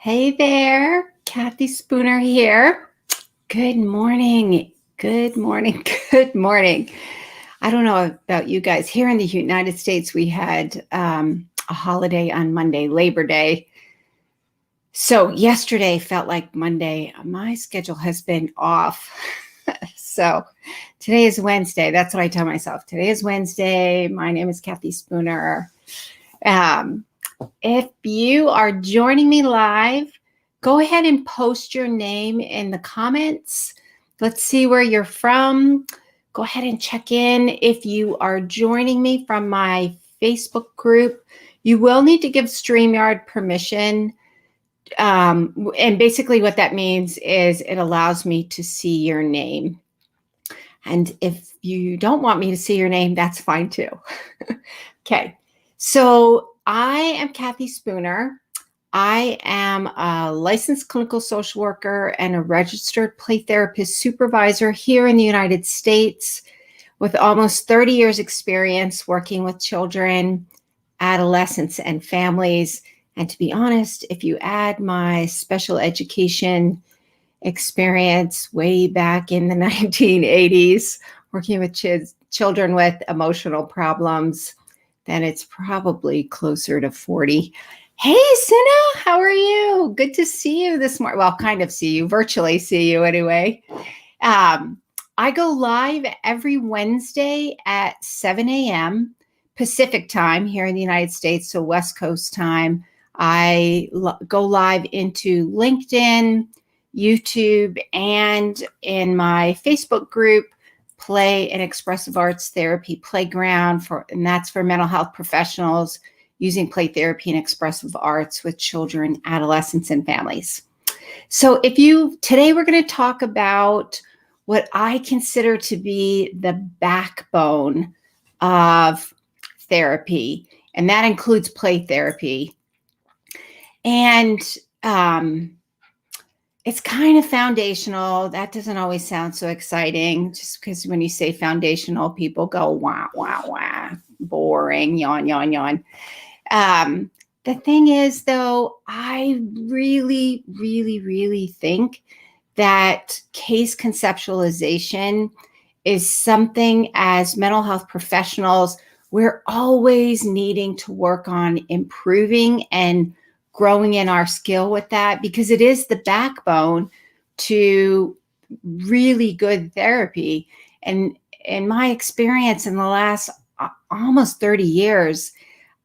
Hey there, Kathy Spooner here. Good morning. Good morning. Good morning. I don't know about you guys. Here in the United States, we had a holiday on Monday, Labor Day. So yesterday felt like Monday. My schedule has been off. So today is Wednesday. That's what I tell myself. Today is Wednesday. My name is Kathy Spooner. If you are joining me live, go ahead and post your name in the comments. Let's see where you're from. Go ahead and check in. If you are joining me from my Facebook group, you will need to give StreamYard permission. And basically what that means is it allows me to see your name. And if you don't want me to see your name, that's fine too. Okay, so I am Kathy Spooner. I am a licensed clinical social worker and a registered play therapist supervisor here in the United States with almost 30 years experience working with children, adolescents, and families. And to be honest, if you add my special education experience way back in the 1980s, working with children with emotional problems, then it's probably closer to 40. Hey, Sina, how are you? Good to see you this morning. Well, kind of see you, virtually see you anyway. I go live every Wednesday at 7 a.m. Pacific time here in the United States, so West Coast time. I go live into LinkedIn, YouTube, and in my Facebook group, Play and Expressive Arts Therapy Playground, and that's for mental health professionals using play therapy and expressive arts with children, adolescents, and families. So today we're going to talk about what I consider to be the backbone of therapy, and that includes play therapy. And it's kind of foundational. That doesn't always sound so exciting, just because when you say foundational, people go, wah, wah, wah, boring, yawn, yawn, yawn. The thing is, though, I really, really, really think that case conceptualization is something as mental health professionals, we're always needing to work on improving and growing in our skill with that, because it is the backbone to really good therapy. And in my experience in the last almost 30 years,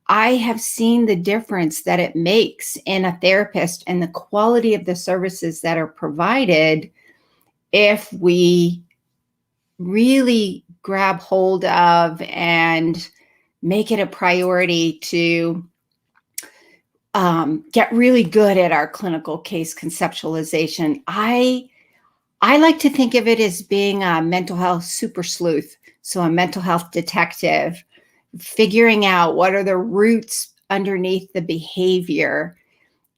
I have seen the difference that it makes in a therapist and the quality of the services that are provided if we really grab hold of and make it a priority to get really good at our clinical case conceptualization. I like to think of it as being a mental health super sleuth, so a mental health detective, figuring out what are the roots underneath the behavior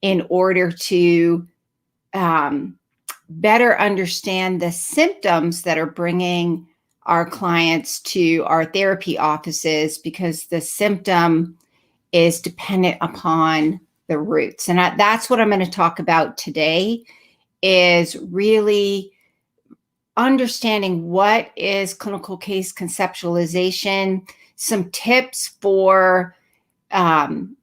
in order to better understand the symptoms that are bringing our clients to our therapy offices, because the symptom is dependent upon the roots. And that's what I'm going to talk about today, is really understanding what is clinical case conceptualization, some tips for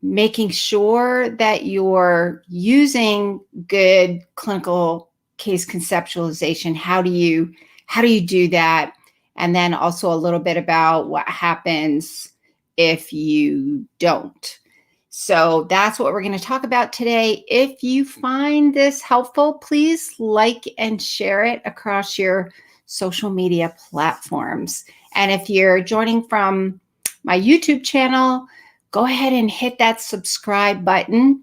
making sure that you're using good clinical case conceptualization. How do you do that? And then also a little bit about what happens if you don't. So that's what we're going to talk about today. If you find this helpful, please like and share it across your social media platforms. And if you're joining from my YouTube channel, go ahead and hit that subscribe button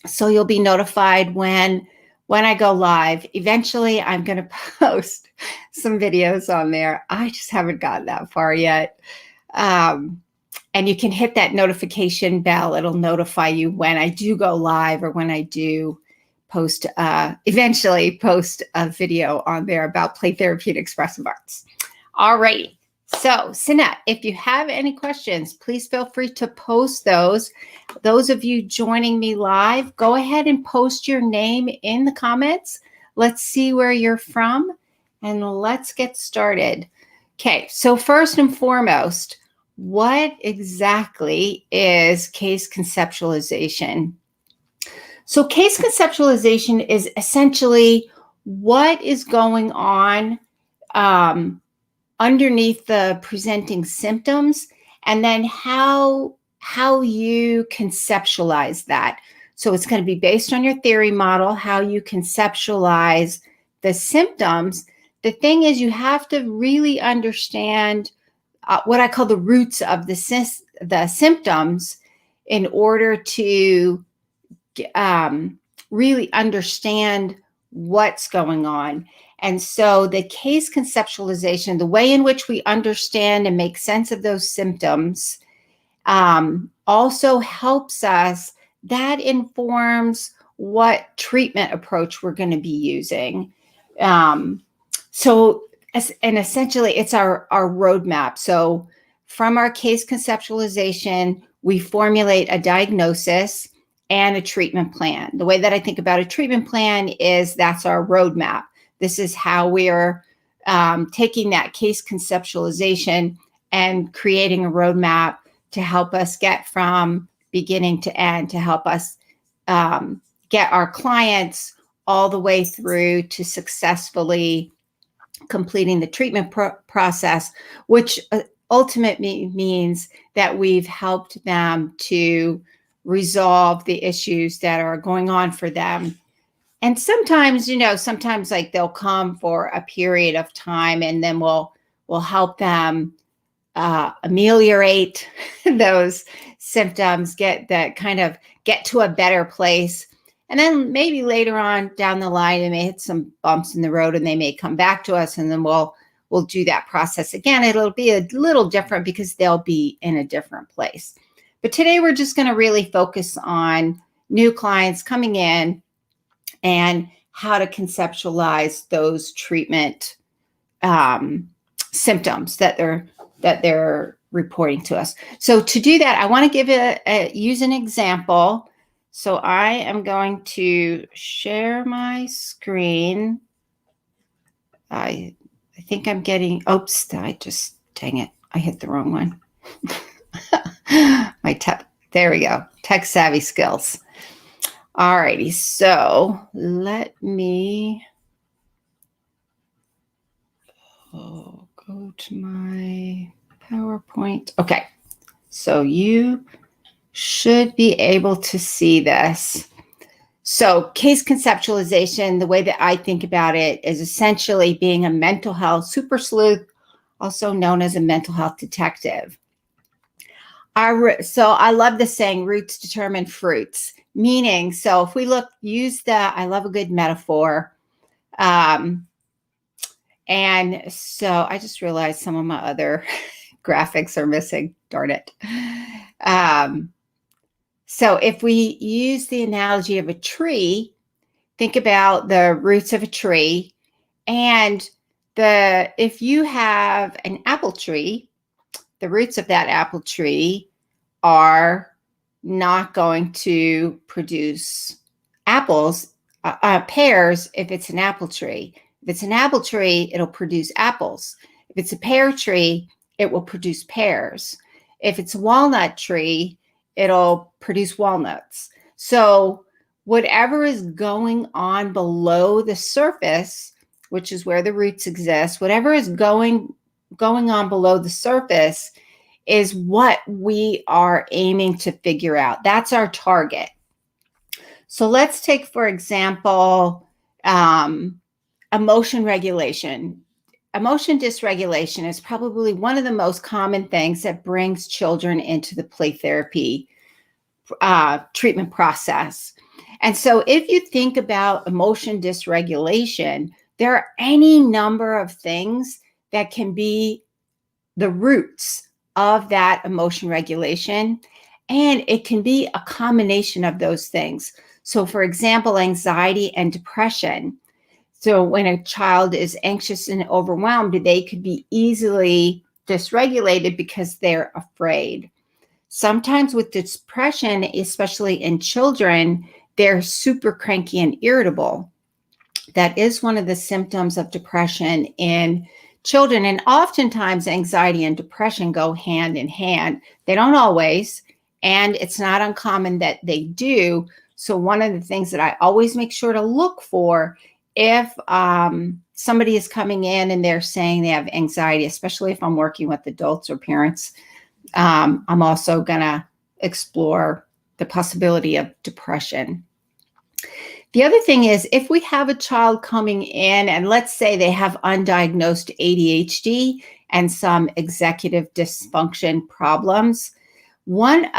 so you'll be notified when I go live. Eventually, I'm going to post some videos on there. I just haven't gotten that far yet. And you can hit that notification bell. It'll notify you when I do go live or when I do eventually post a video on there about play therapy and expressive arts. All righty. So, Sinette, if you have any questions, please feel free to post those. Those of you joining me live, go ahead and post your name in the comments. Let's see where you're from, and let's get started. Okay, so first and foremost, what exactly is case conceptualization? So, case conceptualization is essentially what is going on underneath the presenting symptoms, and then how you conceptualize that. So it's going to be based on your theory model, how you conceptualize the symptoms. The thing is, you have to really understand what I call the roots of the symptoms in order to really understand what's going on. And so the case conceptualization, the way in which we understand and make sense of those symptoms, also helps us. That informs what treatment approach we're going to be using. And essentially, it's our roadmap. So from our case conceptualization, we formulate a diagnosis and a treatment plan. The way that I think about a treatment plan is that's our roadmap. This is how we are taking that case conceptualization and creating a roadmap to help us get from beginning to end, to help us get our clients all the way through to successfully completing the treatment process, which ultimately means that we've helped them to resolve the issues that are going on for them. And sometimes, sometimes like they'll come for a period of time, and then we'll help them ameliorate those symptoms, get to a better place. And then maybe later on down the line, they may hit some bumps in the road, and they may come back to us, and then we'll do that process again. It'll be a little different because they'll be in a different place. But today we're just going to really focus on new clients coming in and how to conceptualize those treatment symptoms that they're reporting to us. So to do that, I want to use an example. So I am going to share my screen. I think I'm getting, oops, dang it, I hit the wrong one. There we go, tech savvy skills. All righty, so let me go to my PowerPoint. Okay, so you should be able to see this. So case conceptualization, the way that I think about it, is essentially being a mental health super sleuth, also known as a mental health detective. So I love the saying, roots determine fruits, meaning, so if we I love a good metaphor. And so I just realized some of my other graphics are missing, darn it. So if we use the analogy of a tree, think about the roots of a tree, and if you have an apple tree, the roots of that apple tree are not going to produce pears if it's an apple tree. If it's an apple tree, it'll produce apples. If it's a pear tree, it will produce pears. If it's a walnut tree, it'll produce walnuts. So whatever is going on below the surface, which is where the roots exist, whatever is going on below the surface is what we are aiming to figure out. That's our target. So let's take, for example, emotion regulation. Emotion dysregulation is probably one of the most common things that brings children into the play therapy treatment process. And so if you think about emotion dysregulation, there are any number of things that can be the roots of that emotion regulation. And it can be a combination of those things. So for example, anxiety and depression. So when a child is anxious and overwhelmed, they could be easily dysregulated because they're afraid. Sometimes with depression, especially in children, they're super cranky and irritable. That is one of the symptoms of depression in children. And oftentimes anxiety and depression go hand in hand. They don't always, and it's not uncommon that they do. So one of the things that I always make sure to look for if somebody is coming in and they're saying they have anxiety, especially if I'm working with adults or parents, I'm also going to explore the possibility of depression. The other thing is, if we have a child coming in and let's say they have undiagnosed ADHD and some executive dysfunction problems, one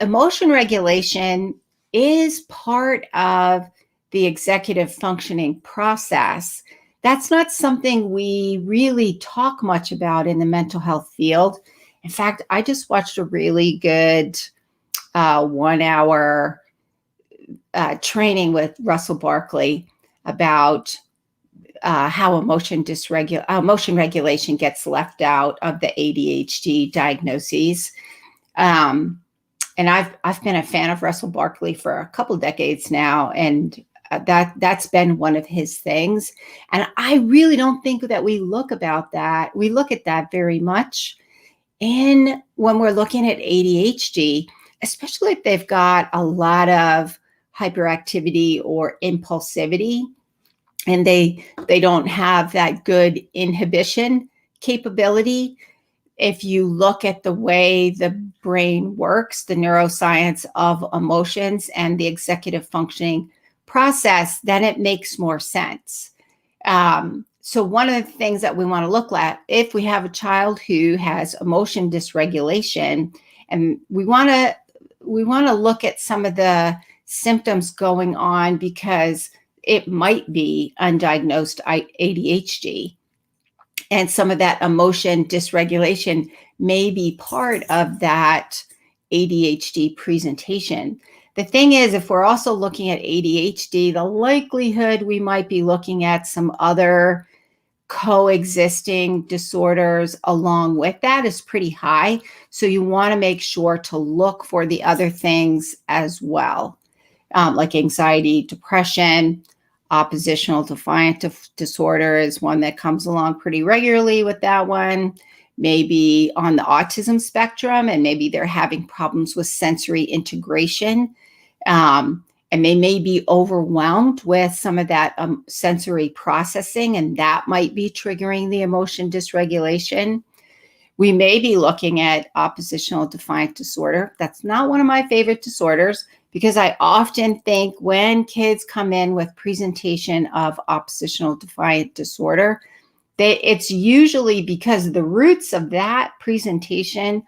emotion regulation is part of the executive functioning process. That's not something we really talk much about in the mental health field. In fact, I just watched a really good 1 hour training with Russell Barkley about how emotion regulation gets left out of the ADHD diagnoses. And I've been a fan of Russell Barkley for a couple decades now, and that's been one of his things. And I really don't think that we look at that very much when we're looking at ADHD, especially if they've got a lot of hyperactivity or impulsivity, and they don't have that good inhibition capability. If you look at the way the brain works, the neuroscience of emotions and the executive functioning process, then it makes more sense. So one of the things that we want to look at, if we have a child who has emotion dysregulation, and we want to look at some of the symptoms going on because it might be undiagnosed ADHD. And some of that emotion dysregulation may be part of that ADHD presentation. The thing is, if we're also looking at ADHD, the likelihood we might be looking at some other coexisting disorders along with that is pretty high. So you want to make sure to look for the other things as well, like anxiety, depression. Oppositional defiant disorder is one that comes along pretty regularly with that one. Maybe on the autism spectrum, and maybe they're having problems with sensory integration. And they may be overwhelmed with some of that sensory processing, and that might be triggering the emotion dysregulation. We may be looking at oppositional defiant disorder. That's not one of my favorite disorders, because I often think when kids come in with presentation of oppositional defiant disorder, it's usually because the roots of that presentation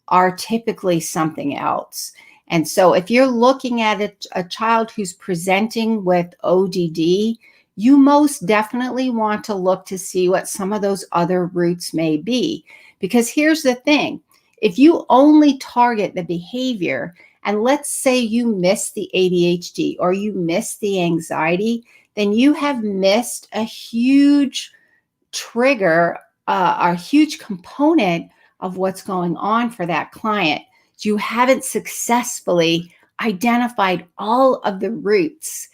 are typically something else. And so if you're looking at a child who's presenting with ODD, you most definitely want to look to see what some of those other roots may be. Because here's the thing, if you only target the behavior, and let's say you miss the ADHD or you miss the anxiety, then you have missed a huge trigger, a huge component of what's going on for that client. You haven't successfully identified all of the roots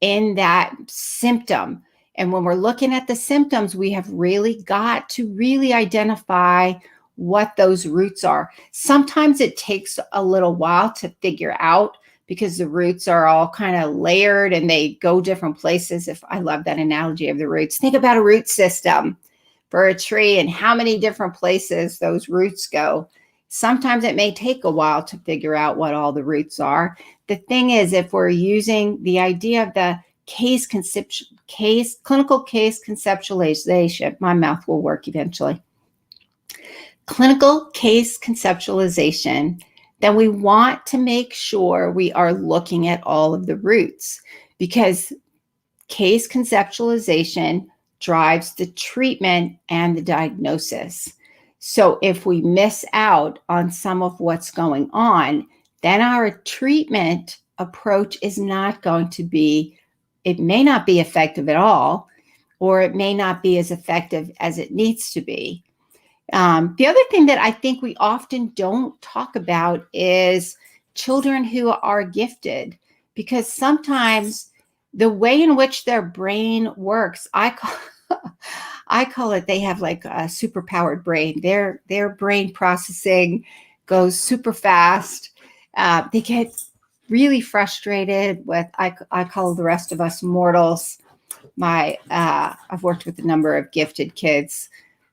in that symptom. And when we're looking at the symptoms, we have really got to really identify what those roots are. Sometimes it takes a little while to figure out because the roots are all kind of layered and they go different places. I love that analogy of the roots. Think about a root system for a tree and how many different places those roots go. Sometimes it may take a while to figure out what all the roots are. The thing is, if we're using the idea of the clinical case conceptualization, my mouth will work eventually. Clinical case conceptualization, then we want to make sure we are looking at all of the roots, because case conceptualization drives the treatment and the diagnosis. So if we miss out on some of what's going on, then our treatment approach is not going to be, it may not be effective at all, or it may not be as effective as it needs to be. The other thing that I think we often don't talk about is children who are gifted, because sometimes the way in which their brain works, I call it, they have like a superpowered brain. Their brain processing goes super fast. They get really frustrated with, I call the rest of us mortals. I've worked with a number of gifted kids.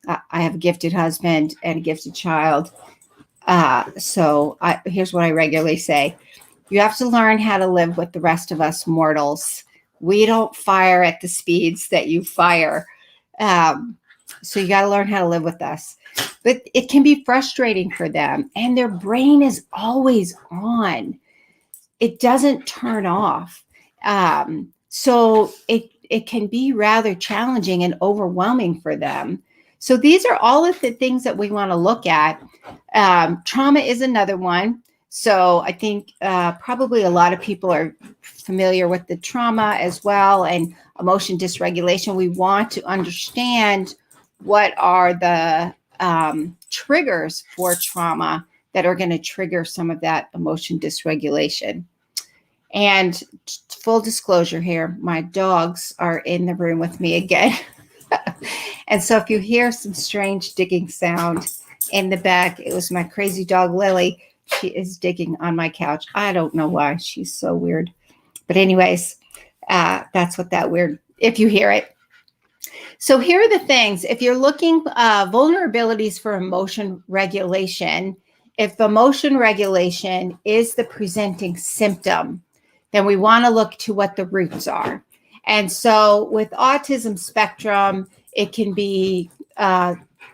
I have a gifted husband and a gifted child. Here's what I regularly say. You have to learn how to live with the rest of us mortals. We don't fire at the speeds that you fire. So you got to learn how to live with us. But it can be frustrating for them, and their brain is always on. It doesn't turn off. So it can be rather challenging and overwhelming for them. So these are all of the things that we want to look at. Trauma is another one. So I think probably a lot of people are familiar with the trauma as well, and emotion dysregulation. We want to understand what are the triggers for trauma that are going to trigger some of that emotion dysregulation. And full disclosure here, my dogs are in the room with me again. And so if you hear some strange digging sound in the back, it was my crazy dog, Lily. She is digging on my couch. I don't know why. She's so weird. But anyways, that's what that weird, if you hear it. So here are the things. If you're looking vulnerabilities for emotion regulation, if emotion regulation is the presenting symptom, then we want to look to what the roots are. And so with autism spectrum, it can be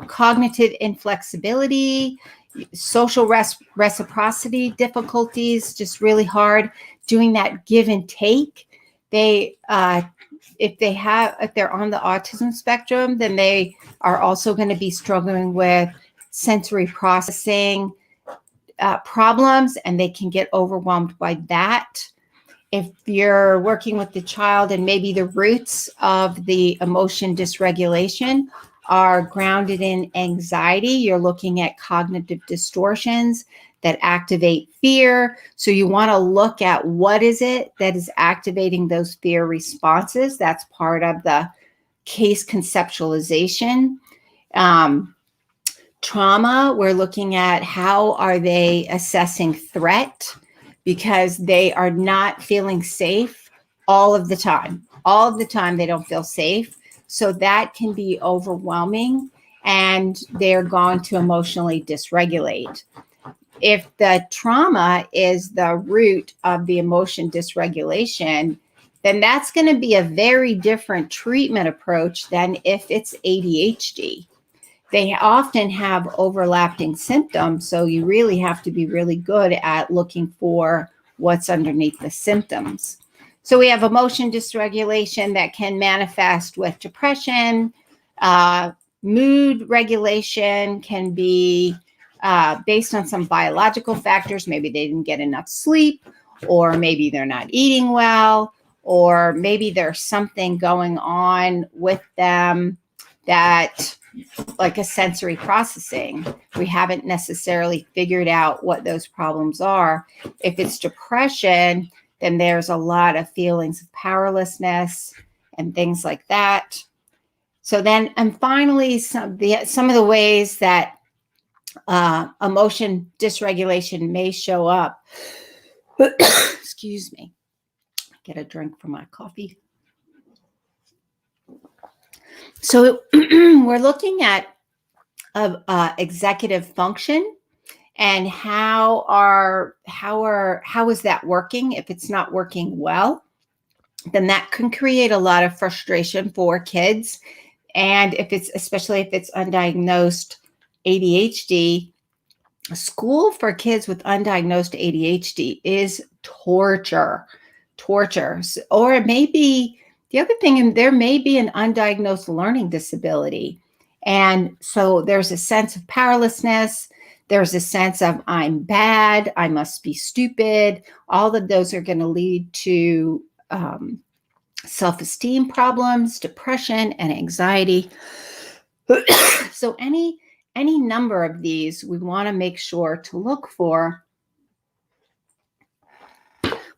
cognitive inflexibility, social reciprocity difficulties, just really hard doing that give and take. If they're on the autism spectrum, then they are also going to be struggling with sensory processing problems, and they can get overwhelmed by that. If you're working with the child and maybe the roots of the emotion dysregulation are grounded in anxiety, you're looking at cognitive distortions that activate fear. So you want to look at what is it that is activating those fear responses. That's part of the case conceptualization. Trauma, we're looking at how are they assessing threat, because they are not feeling safe all of the time. All of the time they don't feel safe. So that can be overwhelming, and they're going to emotionally dysregulate. If the trauma is the root of the emotion dysregulation, then that's going to be a very different treatment approach than if it's ADHD. They often have overlapping symptoms, so you really have to be really good at looking for what's underneath the symptoms. So we have emotion dysregulation that can manifest with depression. Mood regulation can be based on some biological factors. Maybe they didn't get enough sleep, or maybe they're not eating well, or maybe there's something going on with them that, like a sensory processing, we haven't necessarily figured out what those problems are. If it's depression, then there's a lot of feelings of powerlessness and things like that. So then, and finally, some of the ways that emotion dysregulation may show up. Excuse me. Get a drink for my coffee. So we're looking at executive function, and how is that working? If it's not working well, then that can create a lot of frustration for kids. And especially if it's undiagnosed ADHD, school for kids with undiagnosed ADHD is torture. Or it may be, the other thing, there may be an undiagnosed learning disability. And so there's a sense of powerlessness. There's a sense of I'm bad, I must be stupid. All of those are going to lead to self-esteem problems, depression, and anxiety. So any any number of these we want to make sure to look for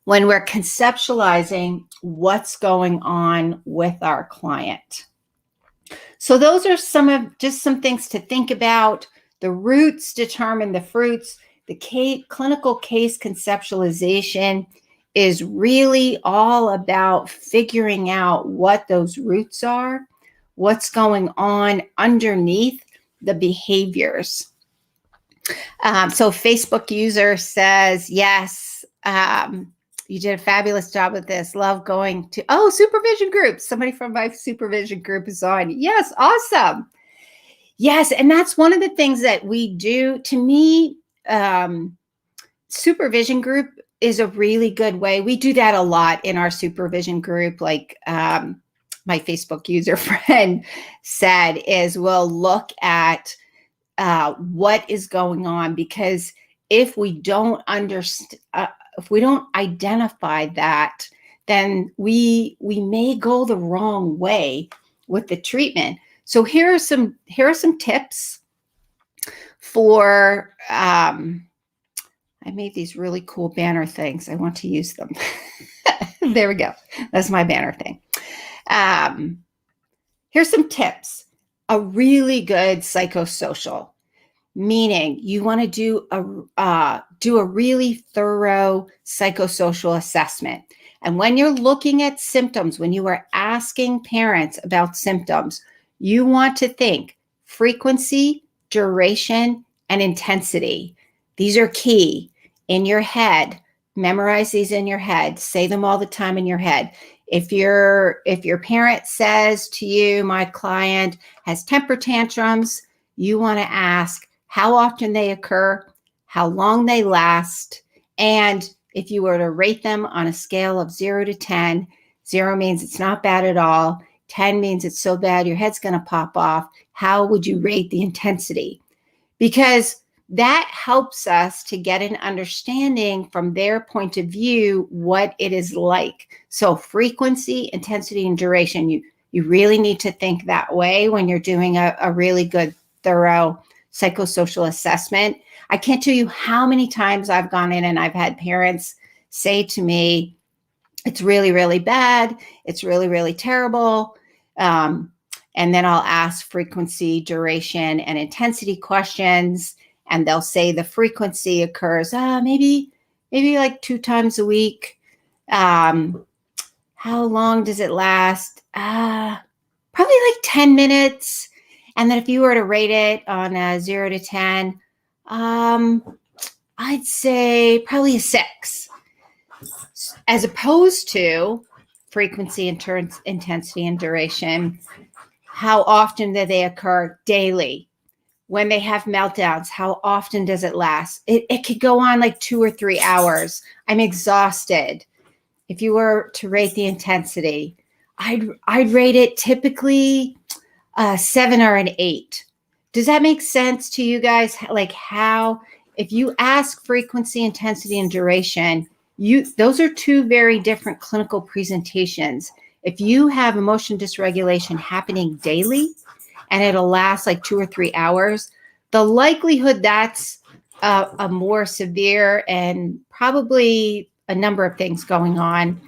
when we're conceptualizing what's going on with our client. So those are some things to think about. The roots determine the fruits. The clinical case conceptualization is really all about figuring out what those roots are, what's going on underneath the behaviors. So Facebook user says, yes, you did a fabulous job with this. Love going to, supervision groups. Somebody from my supervision group is on. Yes, awesome. Yes, and that's one of the things that we do. To me, supervision group is a really good way. We do that a lot in our supervision group. Like my Facebook user friend said, is we'll look at what is going on, because if we don't understand, if we don't identify that, then we may go the wrong way with the treatment. So here are some tips for. I made these really cool banner things. I want to use them. There we go. That's my banner thing. Here's some tips. A really good psychosocial, meaning you want to do a really thorough psychosocial assessment. And when you're looking at symptoms, when you are asking parents about symptoms, you want to think frequency, duration, and intensity. These are key in your head. Memorize these in your head. Say them all the time in your head. If your parent says to you, my client has temper tantrums, you want to ask how often they occur, how long they last, and if you were to rate them on a scale of 0 to 10, 0 means it's not bad at all, 10 means it's so bad your head's going to pop off, how would you rate the intensity? Because that helps us to get an understanding from their point of view what it is like. So frequency, intensity, and duration, you really need to think that way when you're doing a really good, thorough psychosocial assessment. I can't tell you how many times I've gone in and I've had parents say to me, it's really, really bad. It's really, really terrible. And then I'll ask frequency, duration, and intensity questions. And they'll say the frequency occurs maybe like 2 times a week. How long does it last? Probably like 10 minutes. And then if you were to rate it on a 0 to 10, I'd say probably a 6. As opposed to frequency, intensity, and duration. How often do they occur? Daily. When they have meltdowns, how often does it last? It could go on like 2 or 3 hours. I'm exhausted. If you were to rate the intensity, I'd rate it typically 7 or an 8. Does that make sense to you guys? Like how, if you ask frequency, intensity, and duration, those are 2 very different clinical presentations. If you have emotion dysregulation happening daily, and it'll last like 2 or 3 hours, the likelihood that's a more severe and probably a number of things going on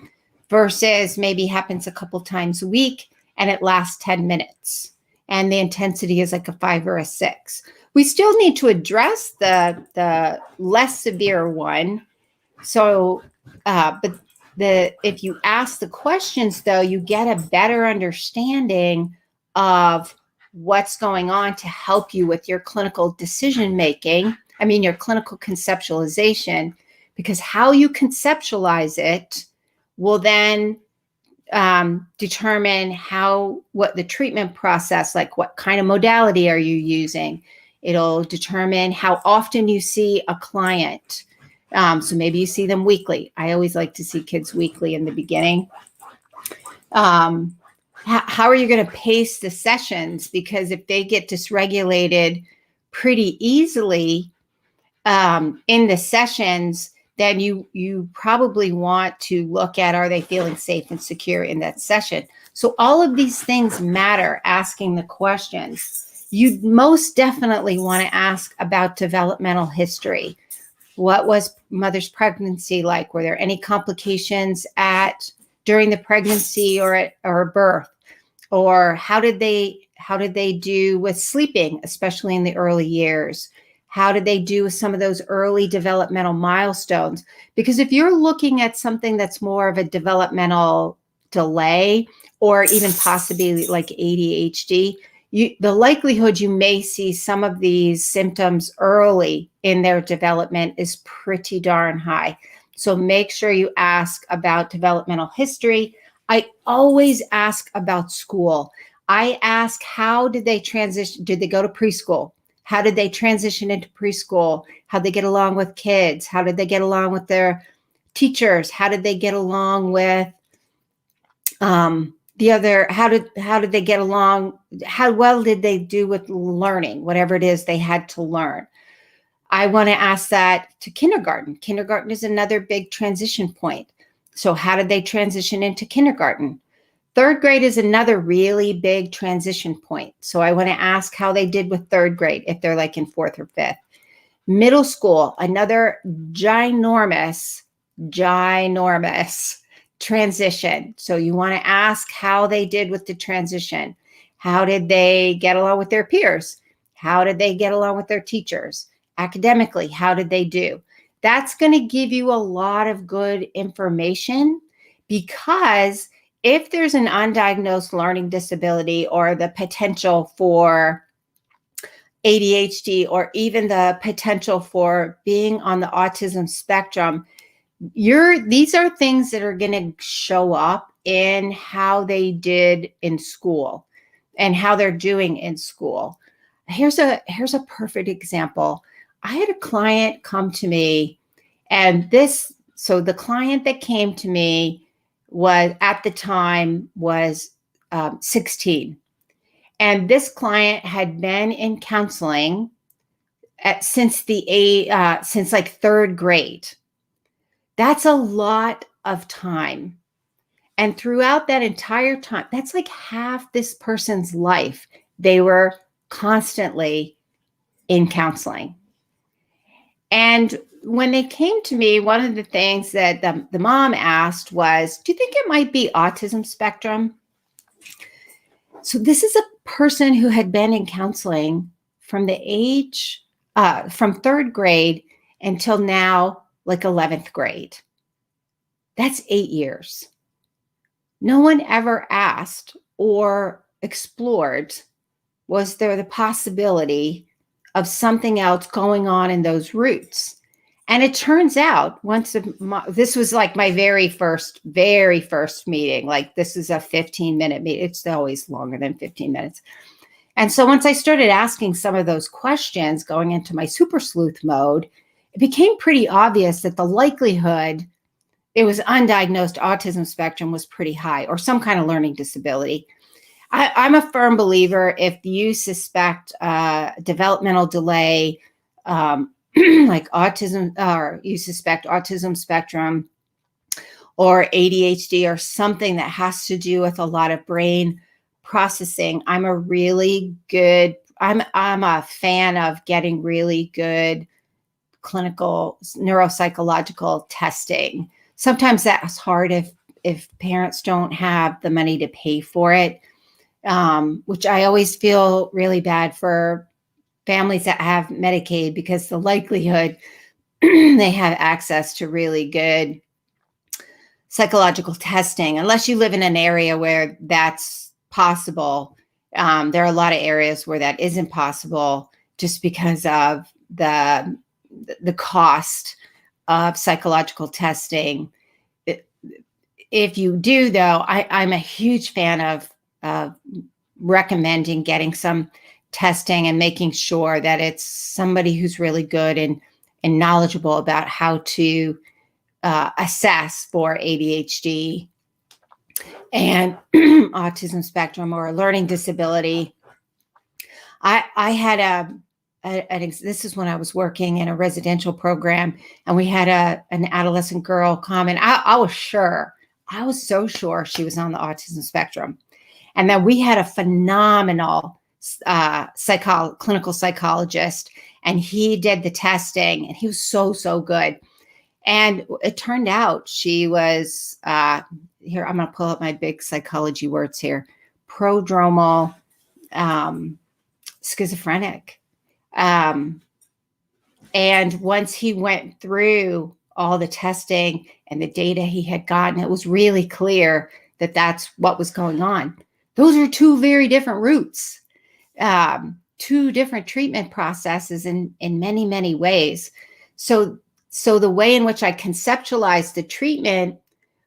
versus maybe happens a couple times a week and it lasts 10 minutes and the intensity is like a 5 or a 6. We still need to address the less severe one. So, but if you ask the questions though, you get a better understanding of what's going on to help you with your clinical decision making. I mean, your clinical conceptualization, because how you conceptualize it will then determine what the treatment process, like what kind of modality are you using. It'll determine how often you see a client. So maybe you see them weekly. I always like to see kids weekly in the beginning. How are you going to pace the sessions? Because if they get dysregulated pretty easily in the sessions, then you probably want to look at, are they feeling safe and secure in that session? So all of these things matter, asking the questions. You most definitely want to ask about developmental history. What was mother's pregnancy like? Were there any complications during the pregnancy or birth? Or how did they do with sleeping, especially in the early years? How did they do with some of those early developmental milestones? Because if you're looking at something that's more of a developmental delay, or even possibly like ADHD, the likelihood you may see some of these symptoms early in their development is pretty darn high. So make sure you ask about developmental history. I always ask about school. I ask, how did they transition? Did they go to preschool? How did they transition into preschool? How did they get along with kids? How did they get along with their teachers? How did they get along with how did they get along? How well did they do with learning, whatever it is they had to learn? I want to ask that to kindergarten. Kindergarten is another big transition point. So how did they transition into kindergarten? Third grade is another really big transition point. So I want to ask how they did with third grade, if they're like in fourth or fifth. Middle school, another ginormous transition. So you want to ask how they did with the transition. How did they get along with their peers? How did they get along with their teachers? Academically, how did they do? That's going to give you a lot of good information, because if there's an undiagnosed learning disability or the potential for ADHD, or even the potential for being on the autism spectrum, these are things that are going to show up in how they did in school and how they're doing in school. Here's a perfect example. I had a client come to me, and the client that came to me was at the time was 16. And this client had been in counseling since like third grade. That's a lot of time. And throughout that entire time, that's like half this person's life, they were constantly in counseling. And when they came to me, one of the things that the mom asked was, do you think it might be autism spectrum? So this is a person who had been in counseling from from third grade until now, like 11th grade. That's 8 years. No one ever asked or explored, was there the possibility of something else going on in those roots? And it turns out this was like my very first meeting. Like, this is a 15-minute meeting. It's always longer than 15 minutes. And so once I started asking some of those questions, going into my super sleuth mode, it became pretty obvious that the likelihood it was undiagnosed autism spectrum was pretty high, or some kind of learning disability. I'm a firm believer, if you suspect developmental delay, like autism, or you suspect autism spectrum or ADHD or something that has to do with a lot of brain processing, I'm a fan of getting really good clinical neuropsychological testing. Sometimes that's hard if parents don't have the money to pay for it, which I always feel really bad for families that have Medicaid, because the likelihood they have access to really good psychological testing, unless you live in an area where that's possible. There are a lot of areas where that isn't possible, just because of the cost of psychological testing. If you do, though, I'm a huge fan of recommending getting some testing and making sure that it's somebody who's really good and knowledgeable about how to assess for ADHD and autism spectrum or a learning disability. I had this is when I was working in a residential program, and we had an adolescent girl come, and I was so sure she was on the autism spectrum. And then we had a phenomenal clinical psychologist, and he did the testing, and he was so good. And it turned out she was, here, I'm going to pull up my big psychology words here, prodromal schizophrenic. And once he went through all the testing and the data he had gotten, it was really clear that that's what was going on. Those are two very different routes, two different treatment processes in many ways. So the way in which I conceptualized the treatment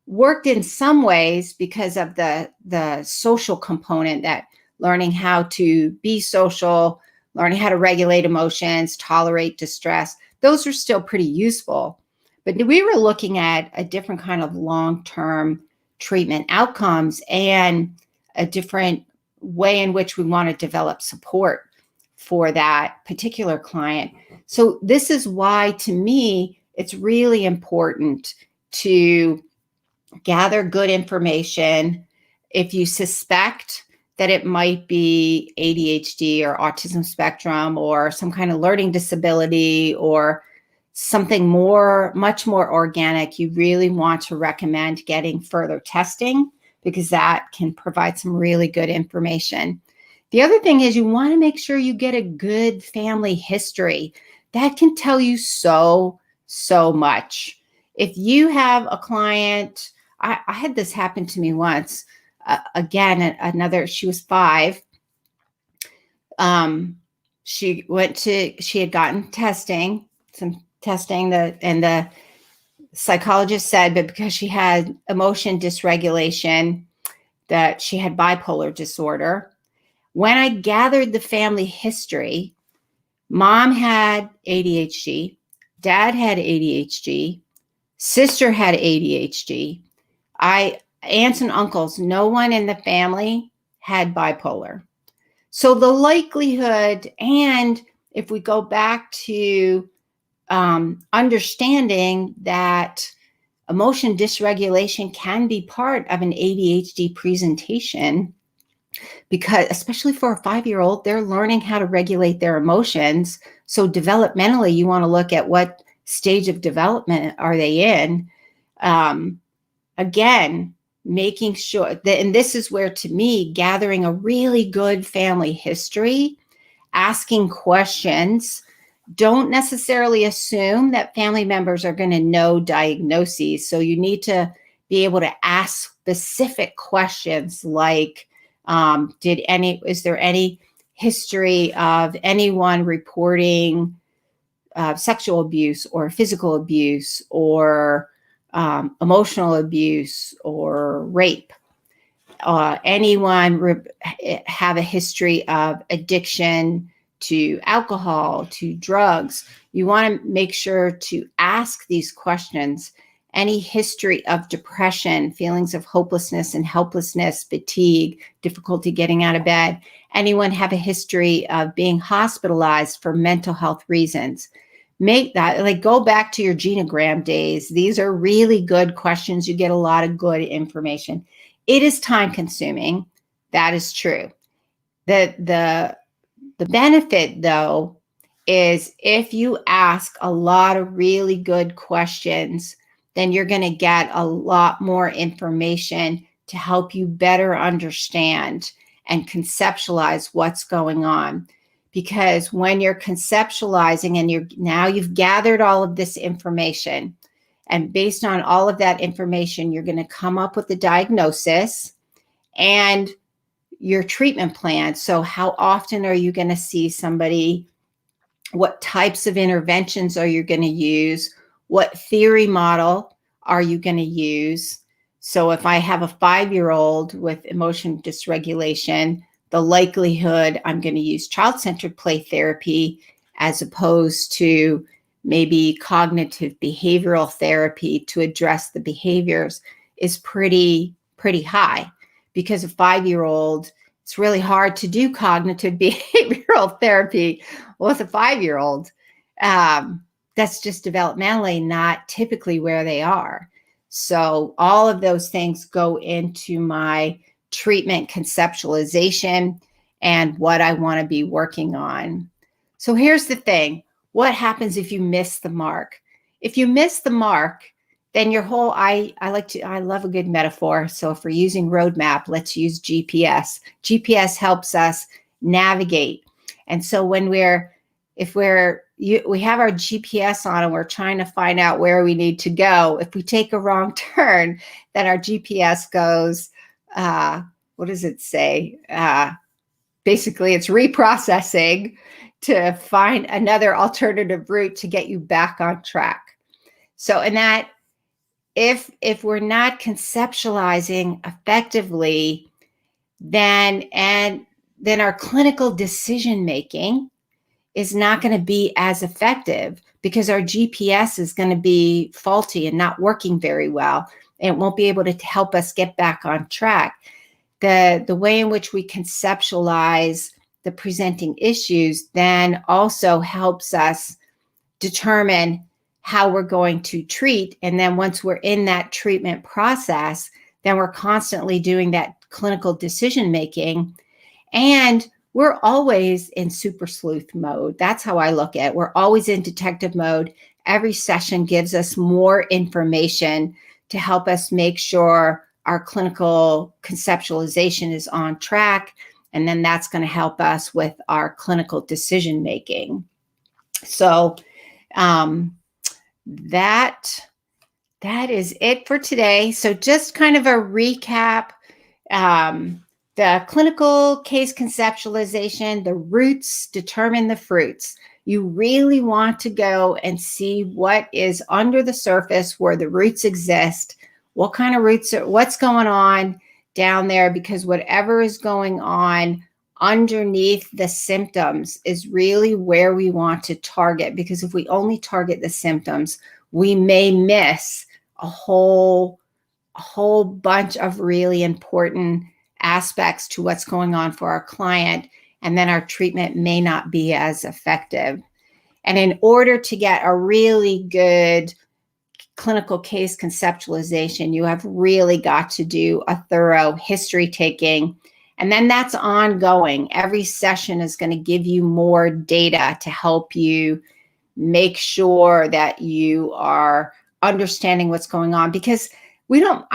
worked in some ways because of the social component, that learning how to be social, learning how to regulate emotions, tolerate distress. Those are still pretty useful. But we were looking at a different kind of long-term treatment outcomes and a different way in which we want to develop support for that particular client. So this is why, to me, it's really important to gather good information. If you suspect that it might be ADHD or autism spectrum or some kind of learning disability or something much more organic, you really want to recommend getting further testing, because that can provide some really good information. The other thing is you want to make sure you get a good family history. That can tell you so much. If you have a client, I had this happen to me once. Again, she was 5. She had gotten some testing, and the psychologist said, but because she had emotion dysregulation, that she had bipolar disorder. When I gathered the family history, mom had ADHD, dad had ADHD, sister had ADHD. Aunts and uncles, no one in the family had bipolar. So the likelihood, and if we go back to understanding that emotion dysregulation can be part of an ADHD presentation, because especially for a 5-year-old, they're learning how to regulate their emotions. So developmentally, you want to look at what stage of development are they in. Again, making sure that, and this is where, to me, gathering a really good family history, asking questions. Don't necessarily assume that family members are going to know diagnoses. So you need to be able to ask specific questions like, is there any history of anyone reporting sexual abuse or physical abuse or emotional abuse or rape? Anyone have a history of addiction to alcohol, to drugs? You want to make sure to ask these questions. Any history of depression, feelings of hopelessness and helplessness, fatigue, difficulty getting out of bed? Anyone have a history of being hospitalized for mental health reasons? Make that, like, go back to your genogram days. These are really good questions. You get a lot of good information. It is time consuming. That is true. The benefit, though, is if you ask a lot of really good questions, then you're going to get a lot more information to help you better understand and conceptualize what's going on. Because when you're conceptualizing and you've gathered all of this information, and based on all of that information, you're going to come up with the diagnosis and your treatment plan. So how often are you going to see somebody? What types of interventions are you going to use? What theory model are you going to use? So if I have a 5-year-old with emotion dysregulation, the likelihood I'm going to use child-centered play therapy as opposed to maybe cognitive behavioral therapy to address the behaviors is pretty high, because a 5-year-old, it's really hard to do cognitive behavioral therapy with a 5-year-old. That's just developmentally not typically where they are. So all of those things go into my treatment conceptualization. and what I want to be working on. So here's the thing. What happens if you miss the mark? If you miss the mark, then your whole, I love a good metaphor. So if we're using roadmap, let's use GPS. GPS helps us navigate. And so when we have our GPS on and we're trying to find out where we need to go, if we take a wrong turn, then our GPS goes, what does it say? Basically, it's reprocessing to find another alternative route to get you back on track. So, and that if we're not conceptualizing effectively, then our clinical decision making is not going to be as effective because our GPS is going to be faulty and not working very well. And it won't be able to help us get back on track. The way in which we conceptualize the presenting issues then also helps us determine how we're going to treat. And then once we're in that treatment process, then we're constantly doing that clinical decision making. And we're always in super sleuth mode. That's how I look at it. We're always in detective mode. Every session gives us more information to help us make sure our clinical conceptualization is on track. And then that's going to help us with our clinical decision making. So that is it for today. So just kind of a recap. The clinical case conceptualization, the roots determine the fruits. You really want to go and see what is under the surface where the roots exist. What kind of roots what's going on down there? Because whatever is going on underneath the symptoms is really where we want to target. Because if we only target the symptoms, we may miss a whole bunch of really important aspects to what's going on for our client, and then our treatment may not be as effective. And in order to get a really good clinical case conceptualization, you have really got to do a thorough history taking. And then that's ongoing. Every session is going to give you more data to help you make sure that you are understanding what's going on, because we don't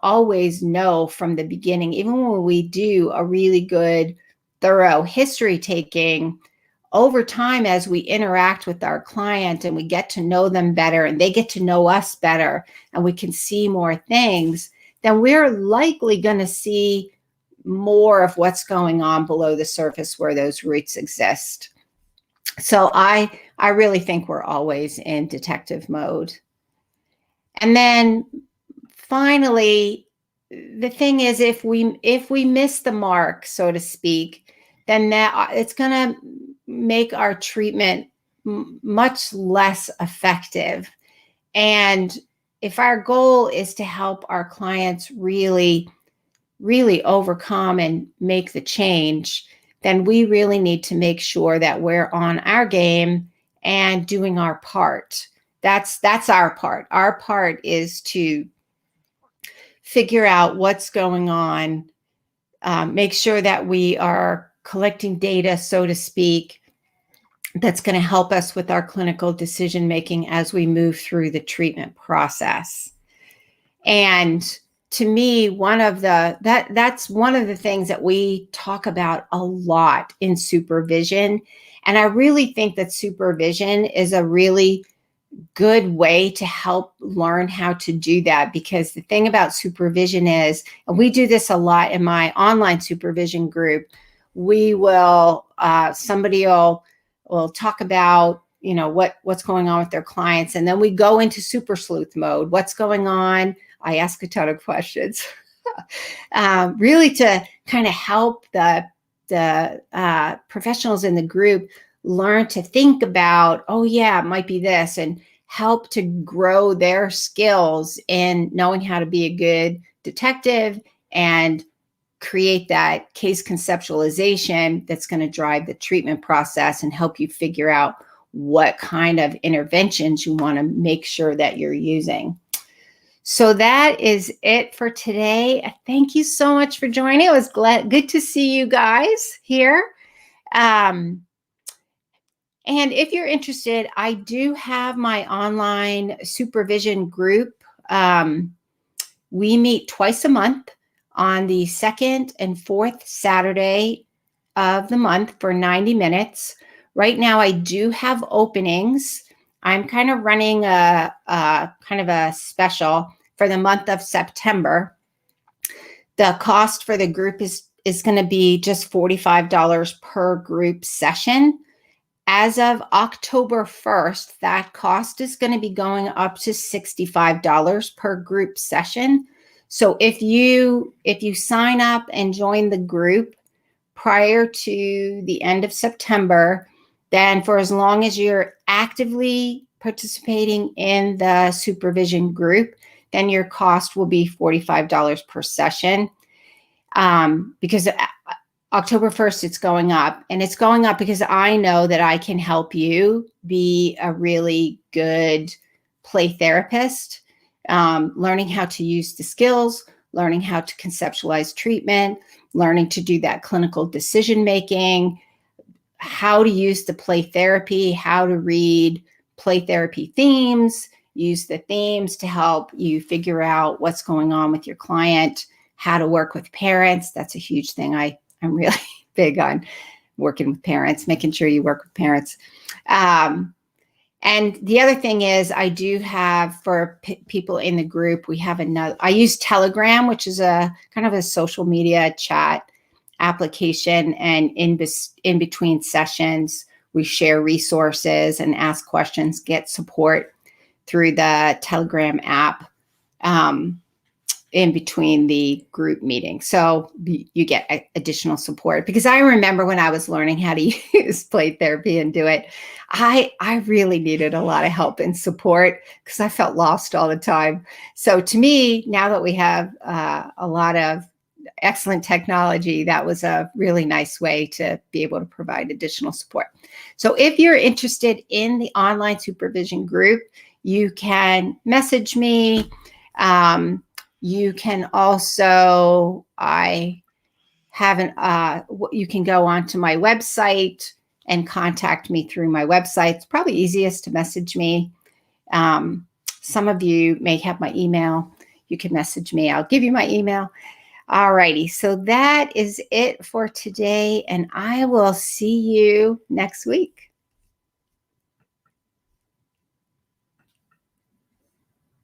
always know from the beginning. Even when we do a really good, thorough history taking, over time, as we interact with our client and we get to know them better and they get to know us better and we can see more things, then we're likely going to see more of what's going on below the surface where those roots exist. So I really think we're always in detective mode. And then finally, the thing is, if we miss the mark, so to speak, then that it's going to make our treatment much less effective. And if our goal is to help our clients really, really overcome and make the change, then we really need to make sure that we're on our game and doing our part. That's our part. Our part is to figure out what's going on, make sure that we are collecting data, so to speak, that's going to help us with our clinical decision making as we move through the treatment process. And to me, that's one of the things that we talk about a lot in supervision. And I really think that supervision is a really good way to help learn how to do that, because the thing about supervision is, and we do this a lot in my online supervision group, we will somebody will talk about what's going on with their clients, and then we go into super sleuth mode. What's going on? I ask a ton of questions really to kind of help the professionals in the group learn to think about, oh yeah, it might be this, and help to grow their skills in knowing how to be a good detective and create that case conceptualization that's going to drive the treatment process and help you figure out what kind of interventions you want to make sure that you're using. So that is it for today. Thank you so much for joining. It was good to see you guys here. And if you're interested, I do have my online supervision group. We meet twice a month on the second and fourth Saturday of the month for 90 minutes. Right now, I do have openings. I'm kind of running a kind of a special for the month of September. The cost for the group is going to be just $45 per group session. As of October 1st, that cost is going to be going up to $65 per group session. So if you sign up and join the group prior to the end of September, then for as long as you're actively participating in the supervision group, then your cost will be $45 per session. Because October 1st, it's going up, and it's going up because I know that I can help you be a really good play therapist, learning how to use the skills, learning how to conceptualize treatment, learning to do that clinical decision-making, how to use the play therapy, how to read play therapy themes, use the themes to help you figure out what's going on with your client, how to work with parents. That's a huge thing. I'm really big on working with parents, making sure you work with parents. And the other thing is I do have for people in the group, we have I use Telegram, which is a kind of a social media chat application. And in between sessions, we share resources and ask questions, get support through the Telegram app in between the group meetings. So you get additional support. Because I remember when I was learning how to use play therapy and do it, I really needed a lot of help and support because I felt lost all the time. So to me, now that we have a lot of excellent technology, that was a really nice way to be able to provide additional support. So if you're interested in the online supervision group, you can message me. You can also, you can go onto my website and contact me through my website. It's probably easiest to message me. Some of you may have my email. You can message me. I'll give you my email. All righty. So that is it for today, and I will see you next week.